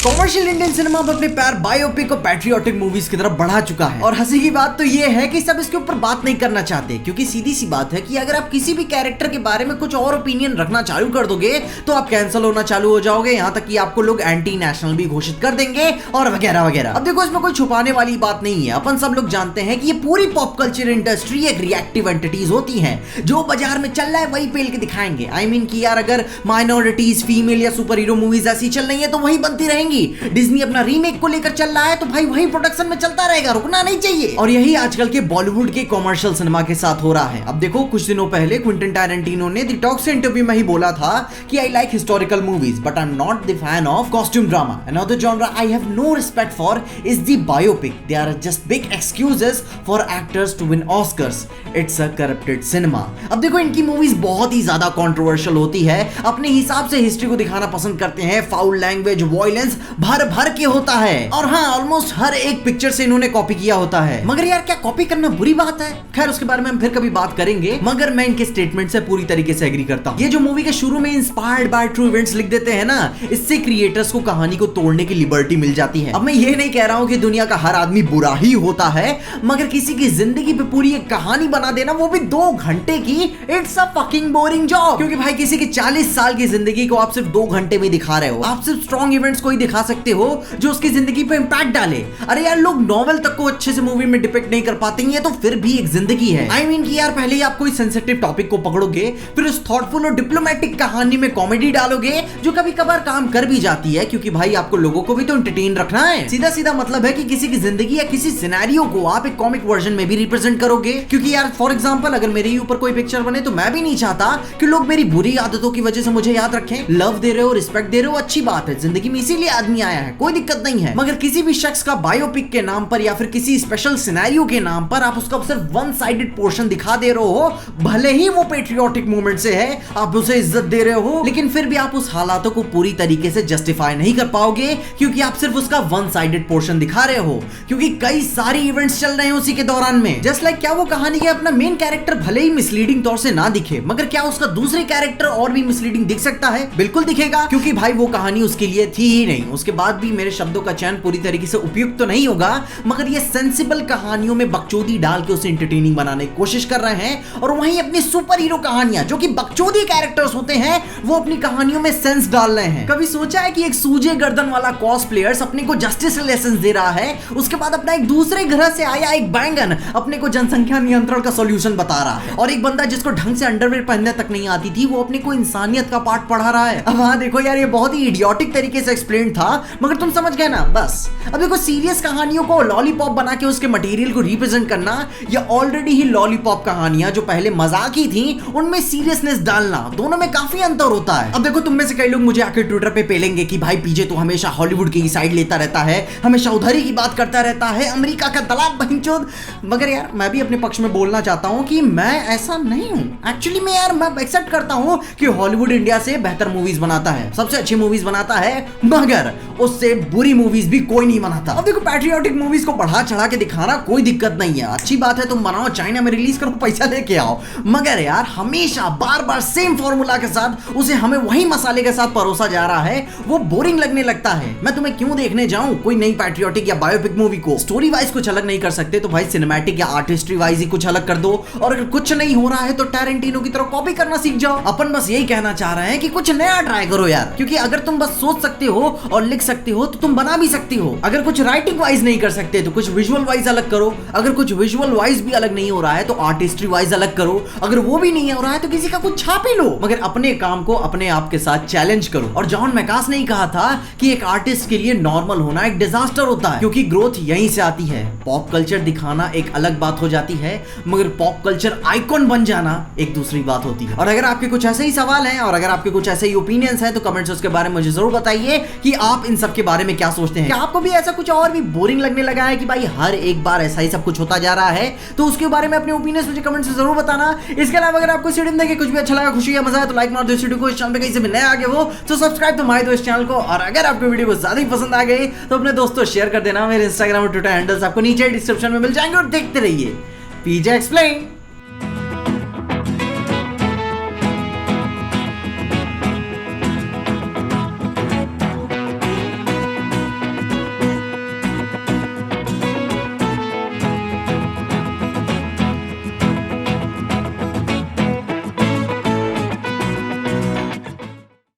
Commercial Indian cinema अब अपने पैर बायोपिक और पैट्रियोटिक मूवीज की तरफ बढ़ा चुका है। और हंसी की बात तो ये है कि सब इसके ऊपर बात नहीं करना चाहते, क्योंकि सीधी सी बात है कि अगर आप किसी भी कैरेक्टर के बारे में कुछ और ओपिनियन रखना चालू कर दोगे तो आप कैंसिल होना चालू हो जाओगे, यहाँ तक कि आपको लोग एंटी नेशनल भी घोषित कर देंगे और वगैरह वगैरह। अब देखो, इसमें कोई छुपाने वाली बात नहीं है, अपन सब लोग जानते हैं कि ये पूरी पॉप कल्चर इंडस्ट्री एक रिएक्टिव एंटिटीज होती है, जो बाजार में चल रहा है वही पेल के दिखाएंगे। आई मीन कि यार अगर माइनॉरिटीज, फीमेल या सुपर हीरो मूवीज ऐसी चल रही है तो वही बनती रहेंगी। डिज्नी अपना रीमेक को लेकर चल रहा है तो भाई वही प्रोडक्शन में चलता रहेगा, रुकना नहीं चाहिए। और यही आजकल के बॉलीवुड के कॉमर्शियल सिनेमा के साथ हो रहा है। अब देखो, कुछ दिनों पहले क्विंटन टैरेंटिनो ने द टॉक से इंटरव्यू में ही बोला था कि I like historical movies but I am not the fan of costume drama. Another genre I have no respect for is the biopic. They are just big excuses for actors to win Oscars. It's a corrupted cinema. अब देखो, इनकी movies बहुत ही ज्यादा controversial होती है, अपने हिसाब से हिस्ट्री को दिखाना पसंद करते हैं, फाउल लैंग्वेज, वायलेंस भर भर के होता है, और हाँ, ऑलमोस्ट हर एक पिक्चर से इन्होंने कॉपी किया होता है। मगर यार, क्या कॉपी करना बुरी बात है? खैर, उसके बारे में हम फिर कभी बात करेंगे, मगर मैं इनके स्टेटमेंट से पूरी तरीके से एग्री करता हूं। ये जो मूवी के शुरू में इंस्पायर्ड बाय ट्रू इवेंट्स लिख देते हैं ना, इससे क्रिएटर्स को कहानी को तोड़ने की लिबर्टी मिल जाती है। अब मैं ये नहीं कह रहा हूं कि दुनिया का हर आदमी बुरा ही होता है, मगर किसी की जिंदगी पे पूरी एक कहानी बना देना, वो भी 2 घंटे की, it's a fucking boring job. क्योंकि भाई, किसी की 40 साल की जिंदगी को आप सिर्फ 2 घंटे में दिखा रहे हो। आप सिर्फ स्ट्रॉन्ग इवेंट्स को ही दिखा सकते हो जो उसकी जिंदगी पे इंपैक्ट डाले। अरे यार, लोग नॉवेल तक को अच्छे से मूवी में डिपिक्ट नहीं कर पाते हैं, तो फिर भी एक जिंदगी है। आई मीन कि यार, पहले ही आप कोई सेंसिटिव टॉपिक को पकड़ोगे, फिर उस थॉटफुल और डिप्लोमेटिक कहानी में कॉमेडी डालोगे, जो कभी कभार काम कर भी जाती है, क्योंकि भाई आपको लोगों को भी तो एंटरटेन रखना है। सीधा सीधा मतलब है कि किसी की जिंदगी या किसी सिनेरियो को आप एक कॉमिक वर्जन में भी रिप्रेजेंट करोगे। क्योंकि यार, फॉर एग्जांपल, अगर मेरे ही ऊपर कोई पिक्चर बने तो मैं भी नहीं चाहता कि लोग मेरी बुरी आदतों की वजह से मुझे याद रखें। लव दे रहे हो, रिस्पेक्ट दे रहे हो, अच्छी बात है, जिंदगी में इसीलिए आदमी आया है, कोई दिक्कत नहीं है। मगर किसी भी शख्स का बायोपिक के नाम पर या फिर किसी स्पेशल सिनेरियो के नाम पर आप उसका सिर्फ वन साइडेड पोर्शन दिखा दे रहे हो, भले ही वो पेट्रियोटिक मूवमेंट से है, आप उसे इज्जत दे रहे हो, लेकिन फिर भी आप उस हालातों को पूरी तरीके से जस्टिफाई नहीं कर पाओगे, क्योंकि आप सिर्फ उसका वन साइडेड पोर्शन दिखा रहे हो। क्योंकि कई सारे इवेंट्स चल रहे हैं उसी के दौरान में। जस्ट लाइक, क्या वो कहानी के अपना मेन कैरेक्टर भले ही मिसलीडिंग तौर से ना दिखे, मगर क्या उसका दूसरे कैरेक्टर और भी मिसलीडिंग दिख सकता है? बिल्कुल दिखेगा, क्योंकि भाई वो कहानी उसके लिए थी ही नहीं। उसके बाद भी मेरे शब्दों का चयन पूरी तरीके से उपयुक्त तो नहीं होगा, मगर ये सेंसिबल कहानियों में बकचोदी डाल के उसे एंटरटेनिंग बनाने की कोशिश कर रहे हैं, और वहीं अपनी सुपर हीरो कहानियां, जो कि बकचोदी कैरेक्टर्स होते हैं, वो अपनी कहानियों में सेंस डाल रहे हैं। कभी सोचा है कि एक सूजे गर्दन वाला कॉस्प्लेयर्स अपने को जस्टिस लेसन दे रहा है, उसके बाद अपना एक दूसरे ग्रह से आया एक बैंगन अपने को जनसंख्या नियंत्रण का सॉल्यूशन बता रहा है, और एक बंदा जिसको ढंग से अंडरवेयर पहनने तक नहीं आती थी, वो अपने को इंसानियत का पाठ पढ़ा रहा है। अब हाँ देखो यार, ये बहुत ही इडियोटिक तरीके से एक्सप्लेन था, मगर तुम समझ गए ना, बस। अब देखो, सीरियस कहानियों को लॉलीपॉप बना के उसके मटेरियल को रिप्रेजेंट करना, या ऑलरेडी ही लॉलीपॉप कहानियां जो पहले मजाक ही थी, उनमें सीरियसनेस डालना, दोनों में काफी अंतर होता है। अब देखो, तुम में से कई लोग मुझे आके ट्विटर पे पेलेंगे कि भाई पीजे तो हमेशा हॉलीवुड की साइड लेता रहता है, हमेशा उधर ही की बात करता रहता है, अमेरिका का दलाल बहनचोद। मगर यार, मैं भी अपने पक्ष में बोलना चाहता हूं कि मैं ऐसा नहीं हूं। एक्चुअली मैं एक्सेप्ट करता हूं कि हॉलीवुड इंडिया से बेहतर मूवीज बनाता है, सबसे अच्छी मूवीज बनाता है, मगर उससे बुरी मूवीज भी कोई नहीं बनाता। अब देखो, पैट्रियोटिक मूवीज को बढ़ा चढ़ा के दिखाना कोई दिक्कत नहीं है, अच्छी बात है, तुम बनाओ, चाइना में रिलीज करो, पैसा लेके आओ, मगर यार हमेशा बार बार सेम फॉर्मूला के साथ उसे हमें वही मसाले के साथ परोसा जा रहा है, वो बोरिंग लगने लगता है। मैं तुम्हें क्यों देखने जाऊं कोई नई पैट्रियोटिक या बायोपिक मूवी को? स्टोरी वाइज कुछ अलग नहीं कर सकते तो भाई सिनेमैटिक या आर्टिस्ट्री वाइज ही कुछ अलग कर दो, और अगर कुछ नहीं हो रहा है तो टैरेंटिनो की तरह कॉपी करना सीख जाओ। अपन बस यही कहना चाह रहे हैं कि कुछ नया ट्राई करो यार, क्योंकि अगर तुम बस सोच सकते हो और लिख सकते हो तो तुम बना भी सकती हो। अगर कुछ राइटिंग वाइज नहीं कर सकते तो कुछ विजुअल वाइज अलग करो, अगर कुछ विजुअल वाइज भी अलग नहीं हो रहा है तो आर्टिस्ट्री वाइज अलग करो, अगर वो भी नहीं हो रहा है तो किसी का कुछ छाप ही लो, मगर अपने काम को अपने आप के साथ चैलेंज करो। और जॉन मैकास ने कहा था कि एक आर्टिस्ट के लिए नॉर्मल होना एक डिजास्टर होता है, क्योंकि ग्रोथ यहीं से आती है। पॉप कल्चर दिखाना एक अलग बात हो जाती है, मगर पॉप कल्चर आइकॉन बन जाना एक दूसरी बात होती है। और अगर आपके कुछ ऐसे ही सवाल हैं और अगर आपके कुछ ऐसे ही ओपिनियंस हैं तो कमेंट्स उसके बारे में मुझे जरूर बताइए कि आप इन सब के बारे में क्या सोचते हैं। क्या आपको भी ऐसा कुछ और भी बोरिंग लगने लगा है कि भाई हर एक बार ऐसा ही सब कुछ होता जा रहा है? तो उसके बारे में अपने ओपिनियंस मुझे कमेंट्स में जरूर बताना। इसके अलावा अगर आपको वीडियो देख के कुछ भी अच्छा लगा, खुशी या मजा है तो लाइक मार दो इस वीडियो को। इस चैनल पे कहीं से भी नए आगे हो तो सब्सक्राइब तो मार दो इस चैनल को। और अगर आपको वीडियो को ज्यादा ही पसंद आ गई तो अपने दोस्तों शेयर कर देना। मेरे इंस्टाग्राम और ट्विटर हैंडल्स आपको नीचे डिस्क्रिप्शन में मिल जाएंगे और देखते रहिए पीजे एक्सप्लेन।